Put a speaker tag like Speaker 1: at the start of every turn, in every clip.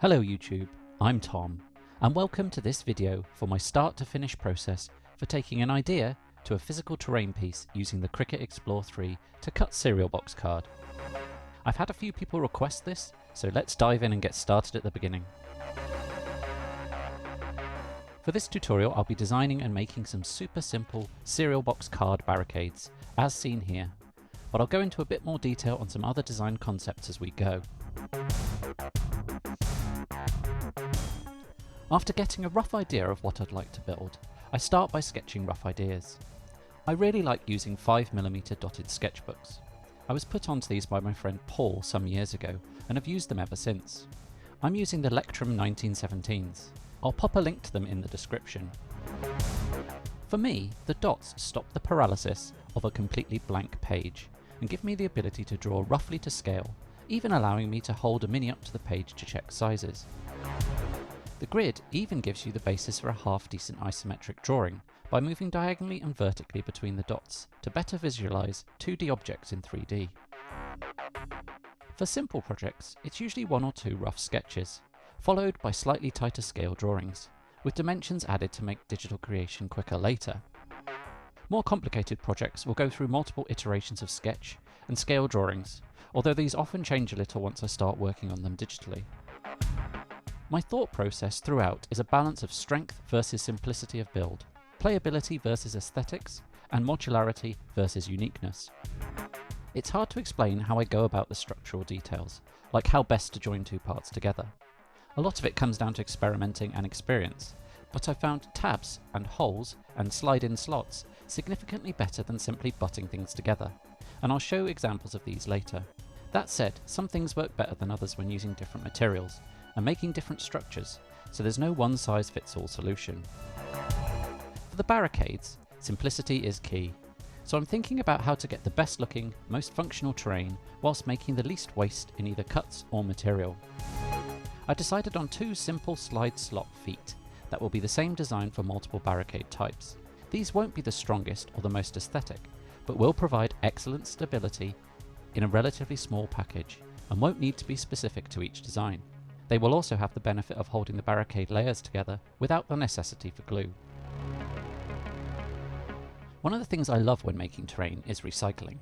Speaker 1: Hello YouTube, I'm Tom, and welcome to this video for my start to finish process for taking an idea to a physical terrain piece using the Cricut Explore 3 to cut cereal box card. I've had a few people request this, so let's dive in and get started at the beginning. For this tutorial I'll be designing and making some super simple cereal box card barricades, as seen here, but I'll go into a bit more detail on some other design concepts as we go. After getting a rough idea of what I'd like to build, I start by sketching rough ideas. I really like using 5mm dotted sketchbooks. I was put onto these by my friend Paul some years ago and have used them ever since. I'm using the Lectrum 1917s. I'll pop a link to them in the description. For me, the dots stop the paralysis of a completely blank page and give me the ability to draw roughly to scale, even allowing me to hold a mini up to the page to check sizes. The grid even gives you the basis for a half-decent isometric drawing by moving diagonally and vertically between the dots to better visualise 2D objects in 3D. For simple projects, it's usually one or two rough sketches, followed by slightly tighter scale drawings, with dimensions added to make digital creation quicker later. More complicated projects will go through multiple iterations of sketch and scale drawings, although these often change a little once I start working on them digitally. My thought process throughout is a balance of strength versus simplicity of build, playability versus aesthetics, and modularity versus uniqueness. It's hard to explain how I go about the structural details, like how best to join two parts together. A lot of it comes down to experimenting and experience, but I found tabs and holes and slide-in slots significantly better than simply butting things together, and I'll show examples of these later. That said, some things work better than others when using different materials and making different structures, so there's no one-size-fits-all solution. For the barricades, simplicity is key, so I'm thinking about how to get the best looking, most functional terrain whilst making the least waste in either cuts or material. I decided on two simple slide slot feet that will be the same design for multiple barricade types. These won't be the strongest or the most aesthetic, but will provide excellent stability in a relatively small package and won't need to be specific to each design. They will also have the benefit of holding the barricade layers together without the necessity for glue. One of the things I love when making terrain is recycling.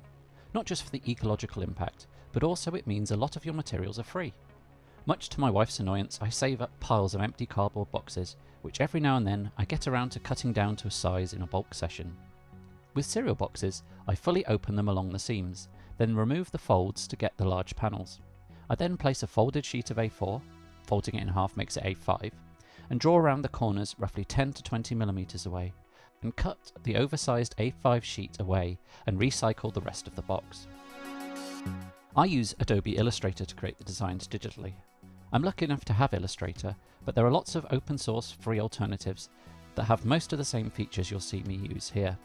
Speaker 1: Not just for the ecological impact, but also it means a lot of your materials are free. Much to my wife's annoyance, I save up piles of empty cardboard boxes, which every now and then I get around to cutting down to a size in a bulk session. With cereal boxes, I fully open them along the seams, then remove the folds to get the large panels. I then place a folded sheet of A4, folding it in half makes it A5, and draw around the corners roughly 10 to 20mm away, and cut the oversized A5 sheet away and recycle the rest of the box. I use Adobe Illustrator to create the designs digitally. I'm lucky enough to have Illustrator, but there are lots of open source free alternatives that have most of the same features you'll see me use here.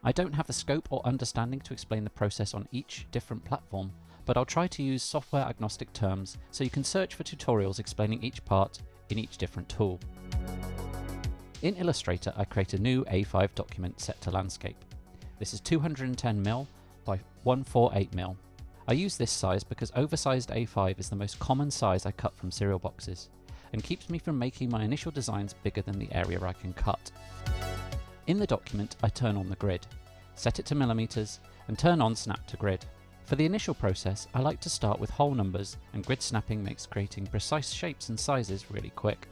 Speaker 1: I don't have the scope or understanding to explain the process on each different platform, but I'll try to use software agnostic terms so you can search for tutorials explaining each part in each different tool. In Illustrator, I create a new A5 document set to landscape. This is 210mm by 148mm. I use this size because oversized A5 is the most common size I cut from cereal boxes, and keeps me from making my initial designs bigger than the area I can cut. In the document, I turn on the grid, set it to millimeters, and turn on snap to grid. For the initial process, I like to start with whole numbers, and grid snapping makes creating precise shapes and sizes really quick.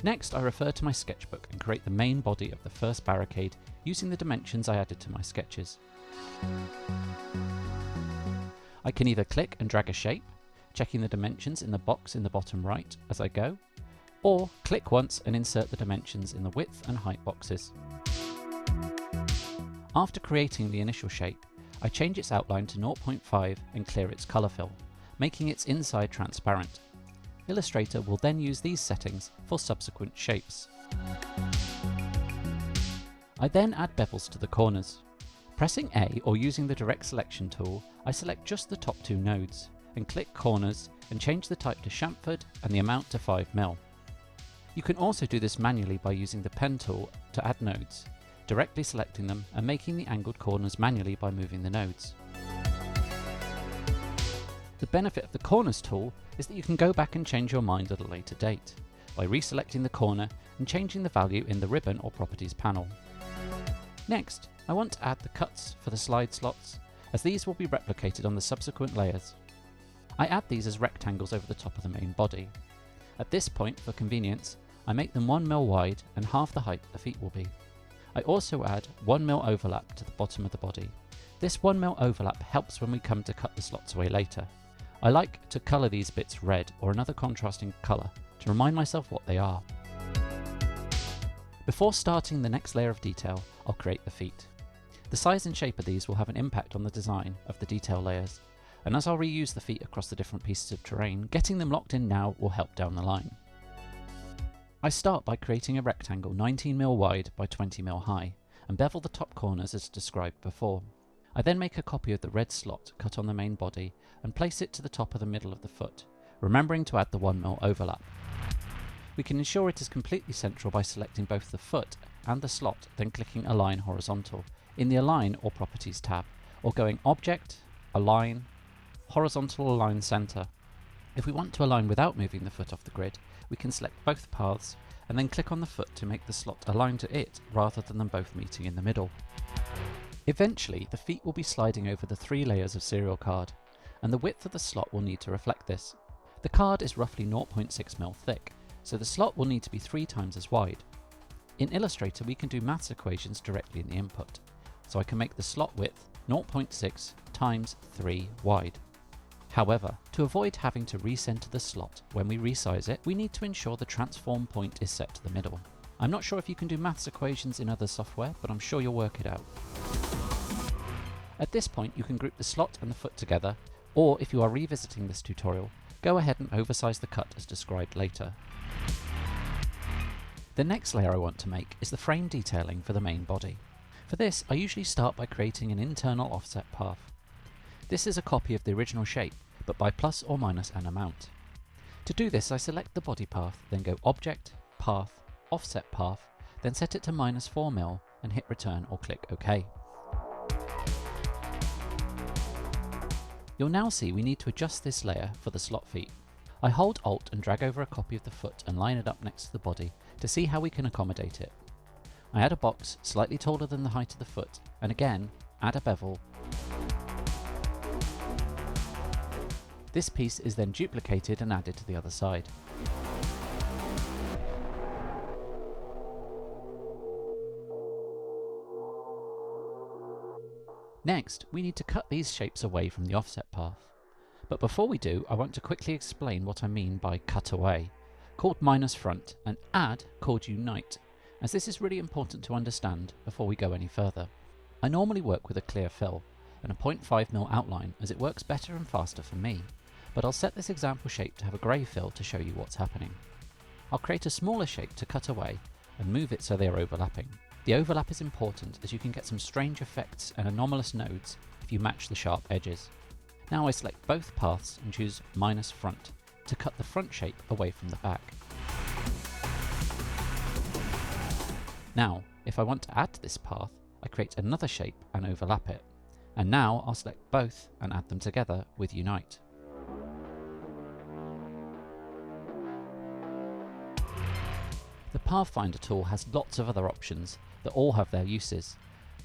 Speaker 1: Next, I refer to my sketchbook and create the main body of the first barricade using the dimensions I added to my sketches. I can either click and drag a shape, checking the dimensions in the box in the bottom right as I go, or click once and insert the dimensions in the width and height boxes. After creating the initial shape, I change its outline to 0.5 and clear its colour fill, making its inside transparent. Illustrator will then use these settings for subsequent shapes. I then add bevels to the corners. Pressing A or using the direct selection tool, I select just the top two nodes and click corners and change the type to chamfered and the amount to 5mm. You can also do this manually by using the pen tool to add nodes, directly selecting them and making the angled corners manually by moving the nodes. The benefit of the corners tool is that you can go back and change your mind at a later date by reselecting the corner and changing the value in the ribbon or properties panel. Next, I want to add the cuts for the slide slots, as these will be replicated on the subsequent layers. I add these as rectangles over the top of the main body. At this point, for convenience, I make them 1 mm wide and half the height the feet will be. I also add 1 mm overlap to the bottom of the body. This 1 mm overlap helps when we come to cut the slots away later. I like to colour these bits red or another contrasting colour to remind myself what they are. Before starting the next layer of detail, I'll create the feet. The size and shape of these will have an impact on the design of the detail layers, and as I'll reuse the feet across the different pieces of terrain, getting them locked in now will help down the line. I start by creating a rectangle 19 mm wide by 20 mm high, and bevel the top corners as described before. I then make a copy of the red slot cut on the main body and place it to the top of the middle of the foot, remembering to add the 1 mm overlap. We can ensure it is completely central by selecting both the foot and the slot, then clicking Align Horizontal in the Align or Properties tab, or going Object, Align, Horizontal Align Center. If we want to align without moving the foot off the grid, we can select both paths and then click on the foot to make the slot align to it rather than them both meeting in the middle. Eventually, the feet will be sliding over the 3 layers of serial card, and the width of the slot will need to reflect this. The card is roughly 0.6 mm thick, so the slot will need to be 3 times as wide. In Illustrator, we can do maths equations directly in the input, so I can make the slot width 0.6 times 3 wide. However, to avoid having to recenter the slot when we resize it, we need to ensure the transform point is set to the middle. I'm not sure if you can do maths equations in other software, but I'm sure you'll work it out. At this point, you can group the slot and the foot together, or if you are revisiting this tutorial, go ahead and oversize the cut as described later. The next layer I want to make is the frame detailing for the main body. For this, I usually start by creating an internal offset path. This is a copy of the original shape, but by plus or minus an amount. To do this, I select the body path, then go Object, Path, Offset Path, then set it to -4 mm and hit Return or click OK. You'll now see we need to adjust this layer for the slot feet. I hold Alt and drag over a copy of the foot and line it up next to the body to see how we can accommodate it. I add a box slightly taller than the height of the foot, and again, add a bevel. This piece is then duplicated and added to the other side. Next, we need to cut these shapes away from the offset path. But before we do, I want to quickly explain what I mean by cut away, called minus front, and add, called unite, as this is really important to understand before we go any further. I normally work with a clear fill and a 0.5 mm outline as it works better and faster for me, but I'll set this example shape to have a grey fill to show you what's happening. I'll create a smaller shape to cut away and move it so they are overlapping. The overlap is important as you can get some strange effects and anomalous nodes if you match the sharp edges. Now I select both paths and choose minus front to cut the front shape away from the back. Now, if I want to add to this path, I create another shape and overlap it. And now I'll select both and add them together with unite. The Pathfinder tool has lots of other options that all have their uses,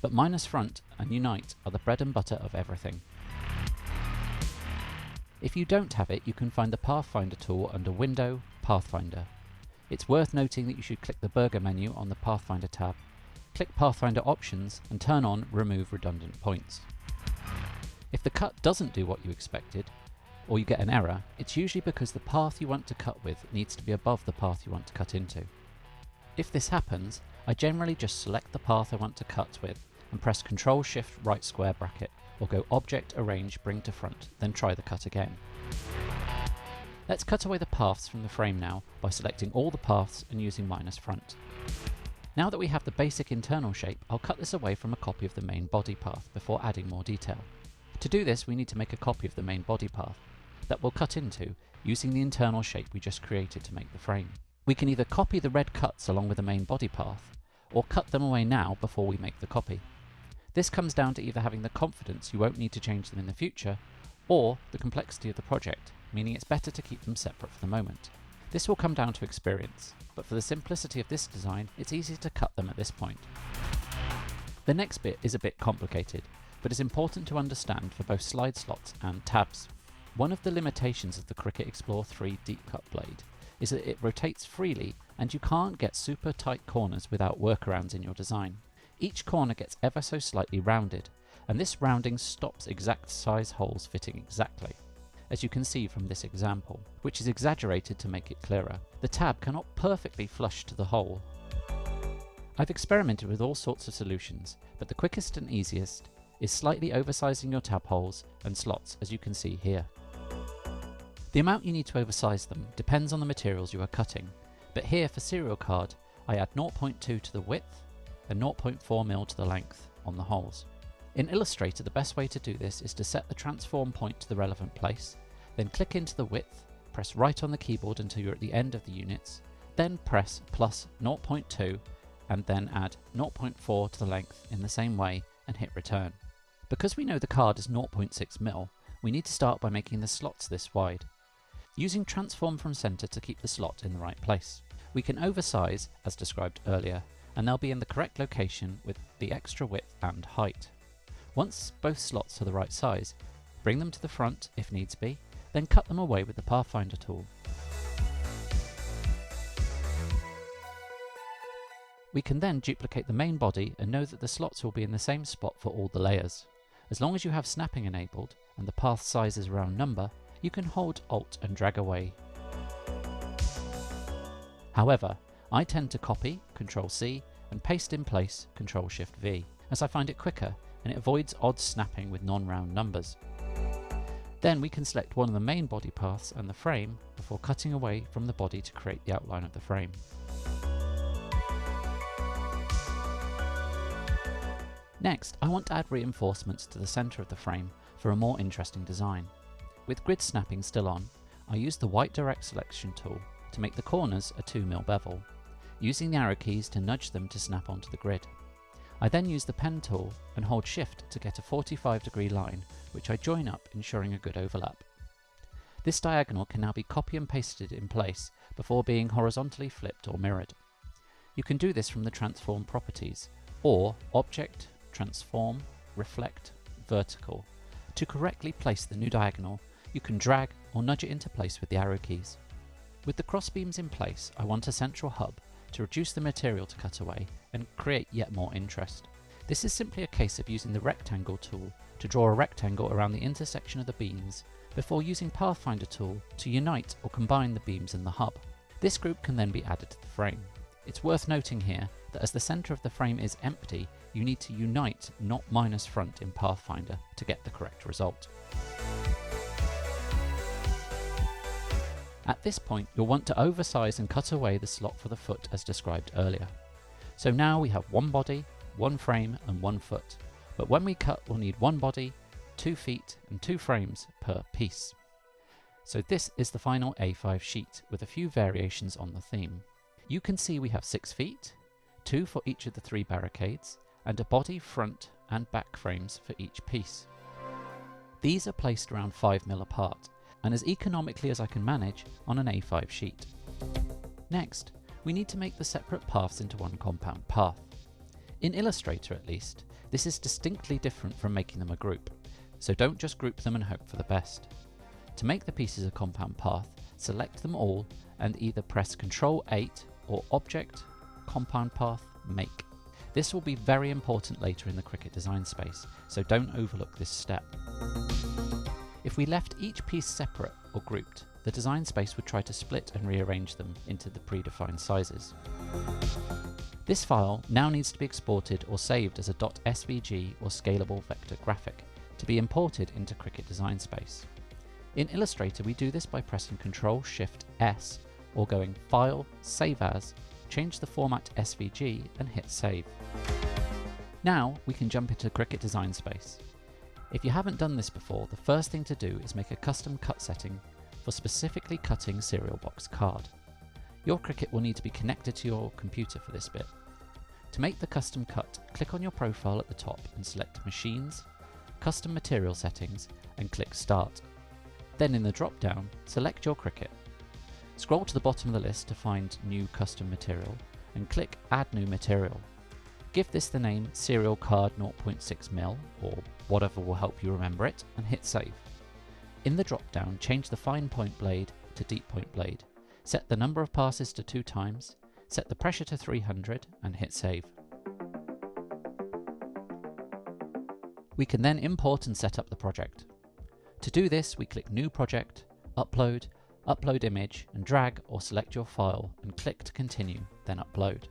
Speaker 1: but minus front and unite are the bread and butter of everything. If you don't have it, you can find the Pathfinder tool under Window, Pathfinder. It's worth noting that you should click the burger menu on the Pathfinder tab, click Pathfinder options and turn on Remove Redundant Points. If the cut doesn't do what you expected, or you get an error, it's usually because the path you want to cut with needs to be above the path you want to cut into. If this happens, I generally just select the path I want to cut with and press Ctrl-Shift right square bracket, or go Object, Arrange, Bring to Front, then try the cut again. Let's cut away the paths from the frame now by selecting all the paths and using minus front. Now that we have the basic internal shape, I'll cut this away from a copy of the main body path before adding more detail. To do this, we need to make a copy of the main body path that we'll cut into using the internal shape we just created to make the frame. We can either copy the red cuts along with the main body path, or cut them away now before we make the copy. This comes down to either having the confidence you won't need to change them in the future, or the complexity of the project, meaning it's better to keep them separate for the moment. This will come down to experience, but for the simplicity of this design, it's easy to cut them at this point. The next bit is a bit complicated, but is important to understand for both slide slots and tabs. One of the limitations of the Cricut Explore 3 Deep Cut blade is that it rotates freely and you can't get super tight corners without workarounds in your design. Each corner gets ever so slightly rounded, and this rounding stops exact size holes fitting exactly, as you can see from this example, which is exaggerated to make it clearer. The tab cannot perfectly flush to the hole. I've experimented with all sorts of solutions, but the quickest and easiest is slightly oversizing your tab holes and slots, as you can see here. The amount you need to oversize them depends on the materials you are cutting, but here for serial card I add 0.2 to the width and 0.4mm to the length on the holes. In Illustrator, the best way to do this is to set the transform point to the relevant place, then click into the width, press right on the keyboard until you're at the end of the units, then press plus 0.2 and then add 0.4 to the length in the same way and hit return. Because we know the card is 0.6mm, we need to start by making the slots this wide, using transform from center to keep the slot in the right place. We can oversize, as described earlier, and they'll be in the correct location with the extra width and height. Once both slots are the right size, bring them to the front if needs be, then cut them away with the Pathfinder tool. We can then duplicate the main body and know that the slots will be in the same spot for all the layers. As long as you have snapping enabled and the path size is a round number, you can hold Alt and drag away. However, I tend to copy, Ctrl-C, and paste in place, Ctrl-Shift-V, as I find it quicker and it avoids odd snapping with non-round numbers. Then we can select one of the main body paths and the frame before cutting away from the body to create the outline of the frame. Next, I want to add reinforcements to the centre of the frame for a more interesting design. With grid snapping still on, I use the white direct selection tool to make the corners a 2mm bevel, using the arrow keys to nudge them to snap onto the grid. I then use the pen tool and hold shift to get a 45-degree line, which I join up, ensuring a good overlap. This diagonal can now be copy and pasted in place before being horizontally flipped or mirrored. You can do this from the transform properties, or Object, Transform, Reflect, Vertical. To correctly place the new diagonal, you can drag or nudge it into place with the arrow keys. With the crossbeams in place, I want a central hub to reduce the material to cut away and create yet more interest. This is simply a case of using the rectangle tool to draw a rectangle around the intersection of the beams before using Pathfinder tool to unite or combine the beams in the hub. This group can then be added to the frame. It's worth noting here that as the centre of the frame is empty, you need to unite, not minus front in Pathfinder to get the correct result. At this point, you'll want to oversize and cut away the slot for the foot as described earlier. So now we have one body, one frame and one foot, but when we cut we'll need one body, 2 feet and 2 frames per piece. So this is the final A5 sheet with a few variations on the theme. You can see we have 6 feet, 2 for each of the 3 barricades, and a body, front and back frames for each piece. These are placed around 5mm apart, and as economically as I can manage on an A5 sheet. Next, we need to make the separate paths into one compound path. In Illustrator at least, this is distinctly different from making them a group, so don't just group them and hope for the best. To make the pieces a compound path, select them all and either press Ctrl-8 or Object, Compound Path, Make. This will be very important later in the Cricut design space, so don't overlook this step. If we left each piece separate or grouped, the design space would try to split and rearrange them into the predefined sizes. This file now needs to be exported or saved as a .svg or scalable vector graphic to be imported into Cricut design space. In Illustrator we do this by pressing Ctrl-Shift-S or going File, Save As, change the format to SVG and hit Save. Now we can jump into Cricut design space. If you haven't done this before, the first thing to do is make a custom cut setting for specifically cutting serial box card. Your Cricut will need to be connected to your computer for this bit. To make the custom cut, click on your profile at the top and select Machines, Custom Material Settings and click Start. Then in the drop-down, select your Cricut. Scroll to the bottom of the list to find New Custom Material and click Add New Material. Give this the name Serial Card 0.6mm or whatever will help you remember it, and hit Save. In the drop-down, change the fine point blade to deep point blade. Set the number of passes to 2 times, set the pressure to 300 and hit Save. We can then import and set up the project. To do this, we click New Project, Upload, Upload Image, and drag or select your file and click to continue, then upload.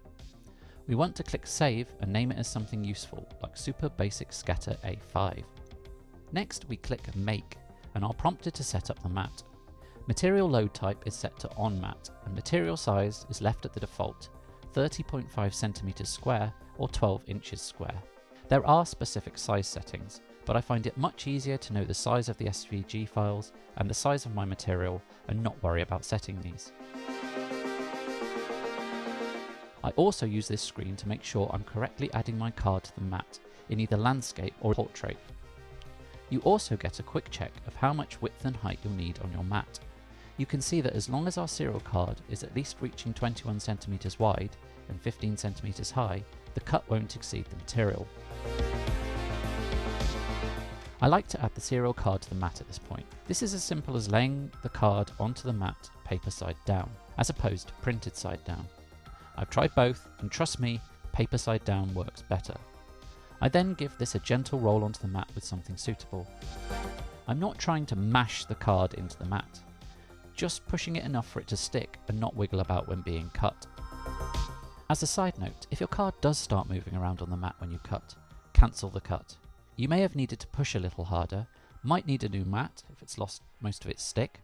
Speaker 1: We want to click Save and name it as something useful, like Super Basic Scatter A5. Next, we click Make and are prompted to set up the mat. Material load type is set to On Mat, and material size is left at the default, 30.5 cm square or 12 inches square. There are specific size settings, but I find it much easier to know the size of the SVG files and the size of my material and not worry about setting these. I also use this screen to make sure I'm correctly adding my card to the mat in either landscape or portrait. You also get a quick check of how much width and height you'll need on your mat. You can see that as long as our serial card is at least reaching 21 cm wide and 15 cm high, the cut won't exceed the material. I like to add the serial card to the mat at this point. This is as simple as laying the card onto the mat paper side down, as opposed to printed side down. I've tried both, and trust me, paper side down works better. I then give this a gentle roll onto the mat with something suitable. I'm not trying to mash the card into the mat, just pushing it enough for it to stick and not wiggle about when being cut. As a side note, if your card does start moving around on the mat when you cut, cancel the cut. You may have needed to push a little harder, might need a new mat if it's lost most of its stick.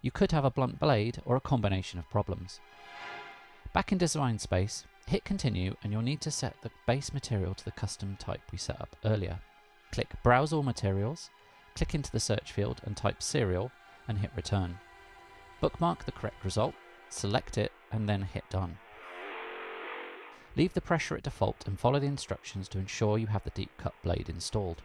Speaker 1: You could have a blunt blade or a combination of problems. Back in design space, hit continue and you'll need to set the base material to the custom type we set up earlier. Click Browse All Materials, click into the search field and type Serial and hit Return. Bookmark the correct result, select it and then hit Done. Leave the pressure at default and follow the instructions to ensure you have the deep cut blade installed.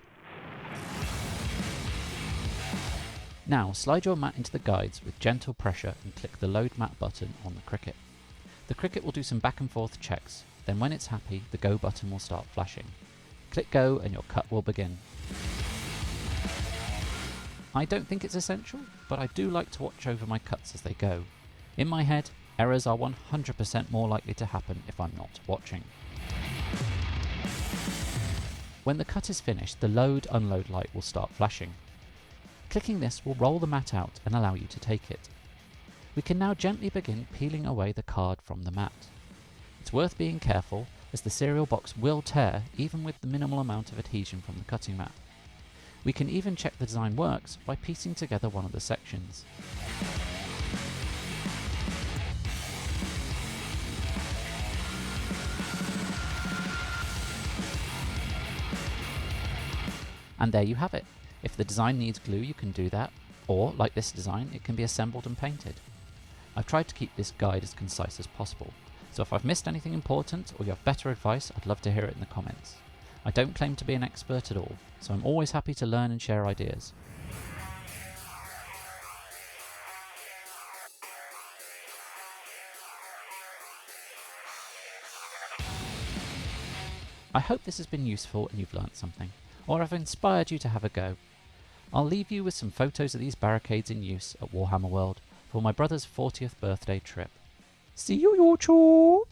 Speaker 1: Now slide your mat into the guides with gentle pressure and click the Load Mat button on the Cricut. The Cricut will do some back and forth checks, then when it's happy, the Go button will start flashing. Click Go and your cut will begin. I don't think it's essential, but I do like to watch over my cuts as they go. In my head, errors are 100% more likely to happen if I'm not watching. When the cut is finished, the Load/Unload light will start flashing. Clicking this will roll the mat out and allow you to take it. We can now gently begin peeling away the card from the mat. It's worth being careful, as the serial box will tear even with the minimal amount of adhesion from the cutting mat. We can even check the design works by piecing together one of the sections. And there you have it. If the design needs glue, you can do that, or, like this design, it can be assembled and painted. I've tried to keep this guide as concise as possible, so if I've missed anything important or you have better advice, I'd love to hear it in the comments. I don't claim to be an expert at all, so I'm always happy to learn and share ideas. I hope this has been useful and you've learnt something, or I've inspired you to have a go. I'll leave you with some photos of these barricades in use at Warhammer World for my brother's 40th birthday trip. See you, YouTube!